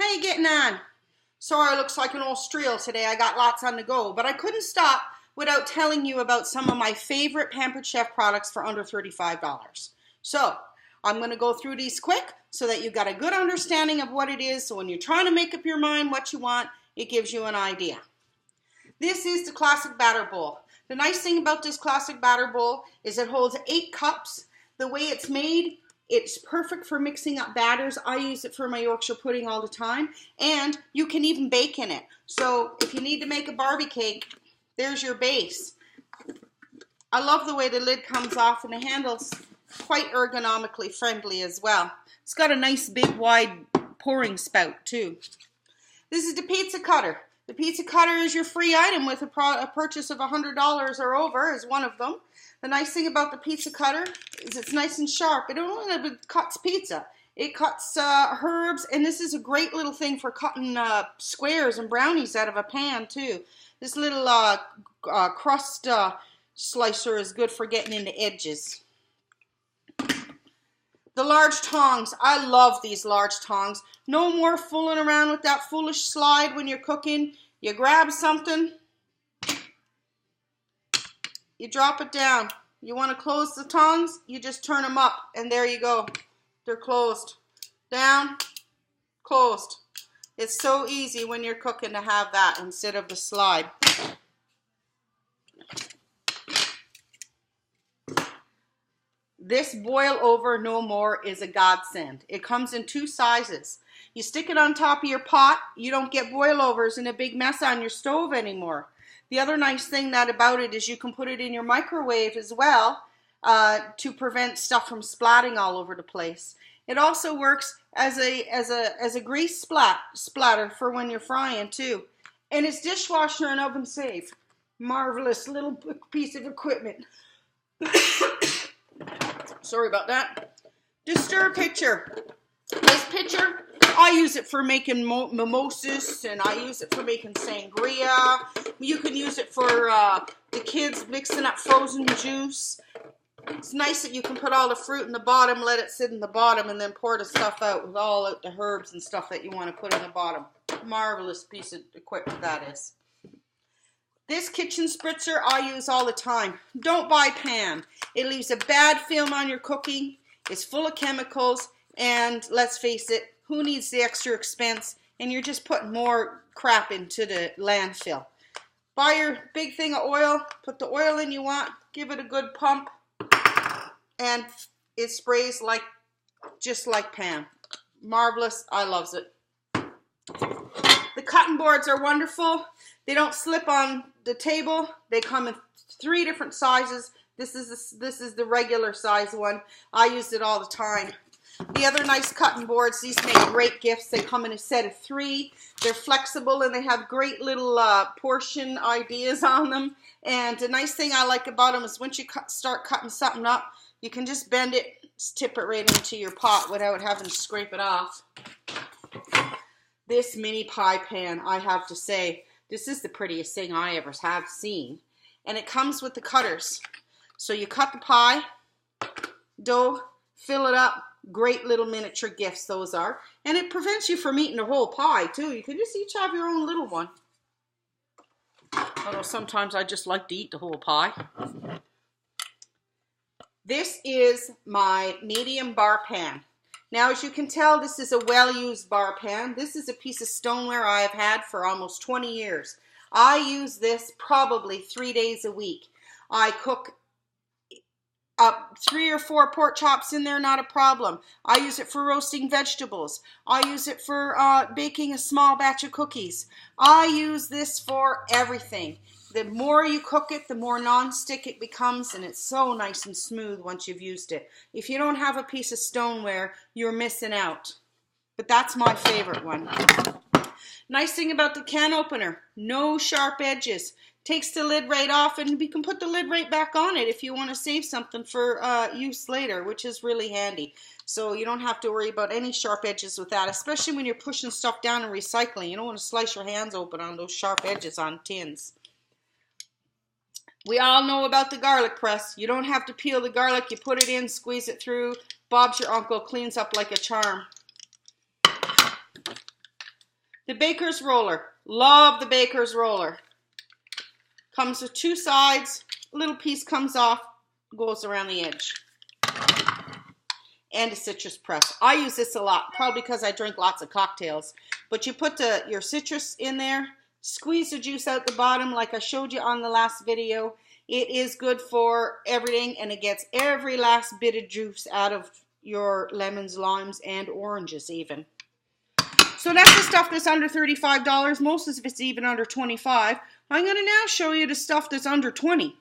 How you getting on? Sorry, it looks like an old streel today. I got lots on the go, but I couldn't stop without telling you about some of my favorite Pampered Chef products for under $35. So, I'm going to go through these quick so that you've got a good understanding of what it is, so when you're trying to make up your mind what you want, it gives you an idea. This is the classic batter bowl. The nice thing about this classic batter bowl is it holds 8 cups. The way it's made, it's perfect for mixing up batters. I use it for my Yorkshire pudding all the time, and you can even bake in it. So if you need to make a Barbie cake, there's your base. I love the way the lid comes off, and the handle's quite ergonomically friendly as well. It's got a nice big wide pouring spout too. This is the pizza cutter. The pizza cutter is your free item with a purchase of $100 or over is one of them. The nice thing about the pizza cutter is it's nice and sharp. It only cuts pizza. It cuts herbs, and this is a great little thing for cutting squares and brownies out of a pan too. This little crust slicer is good for getting into edges. The large tongs. I love these large tongs. No more fooling around with that foolish slide when you're cooking. You grab something, you drop it down. You want to close the tongs, you just turn them up, and there you go. They're closed. Down, closed. It's so easy when you're cooking to have that instead of the slide. This boil over no more is a godsend. It comes in 2 sizes. You stick it on top of your pot, you don't get boil overs and a big mess on your stove anymore. The other nice thing about it is you can put it in your microwave as well to prevent stuff from splatting all over the place. It also works as a grease splatter for when you're frying too. And it's dishwasher and oven safe. Marvelous little piece of equipment. Sorry about that. The stir pitcher. This pitcher, I use it for making mimosas, and I use it for making sangria. You can use it for the kids mixing up frozen juice. It's nice that you can put all the fruit in the bottom, let it sit in the bottom, and then pour the stuff out with all out the herbs and stuff that you want to put in the bottom. Marvelous piece of equipment that is. This kitchen spritzer I use all the time. Don't buy Pam. It leaves a bad film on your cooking. It's full of chemicals, and let's face it, who needs the extra expense? And you're just putting more crap into the landfill. Buy your big thing of oil, put the oil in you want, give it a good pump, and it sprays just like Pam. Marvelous, I loves it. The cutting boards are wonderful. They don't slip on the table. They come in 3 different sizes. This is the regular size one. I use it all the time. The other nice cutting boards, these make great gifts. They come in a set of 3. They're flexible and they have great little portion ideas on them. And the nice thing I like about them is once you start cutting something up, you can just bend it, tip it right into your pot without having to scrape it off. This mini pie pan, I have to say, this is the prettiest thing I ever have seen. And it comes with the cutters. So you cut the pie, dough, fill it up. Great little miniature gifts those are. And it prevents you from eating the whole pie too. You can just each have your own little one. Although sometimes I just like to eat the whole pie. This is my medium bar pan. Now, as you can tell, this is a well-used bar pan. This is a piece of stoneware I have had for almost 20 years. I use this probably 3 days a week. I cook up 3 or 4 pork chops in there, not a problem. I use it for roasting vegetables. I use it for baking a small batch of cookies. I use this for everything. The more you cook it, the more non-stick it becomes, and it's so nice and smooth once you've used it. If you don't have a piece of stoneware, you're missing out. But that's my favorite one. Nice thing about the can opener, no sharp edges. Takes the lid right off, and you can put the lid right back on it if you want to save something for use later, which is really handy. So you don't have to worry about any sharp edges with that, especially when you're pushing stuff down and recycling. You don't want to slice your hands open on those sharp edges on tins. We all know about the garlic press. You don't have to peel the garlic. You put it in, squeeze it through. Bob's your uncle, cleans up like a charm. The baker's roller. Love the baker's roller. Comes with 2 sides. A little piece comes off, goes around the edge. And a citrus press. I use this a lot, probably because I drink lots of cocktails. But you put your citrus in there, squeeze the juice out the bottom like I showed you on the last video. It is good for everything, and it gets every last bit of juice out of your lemons, limes, and oranges even. So that's the stuff that's under $35. Most of it's even under $25. I'm going to now show you the stuff that's under $20.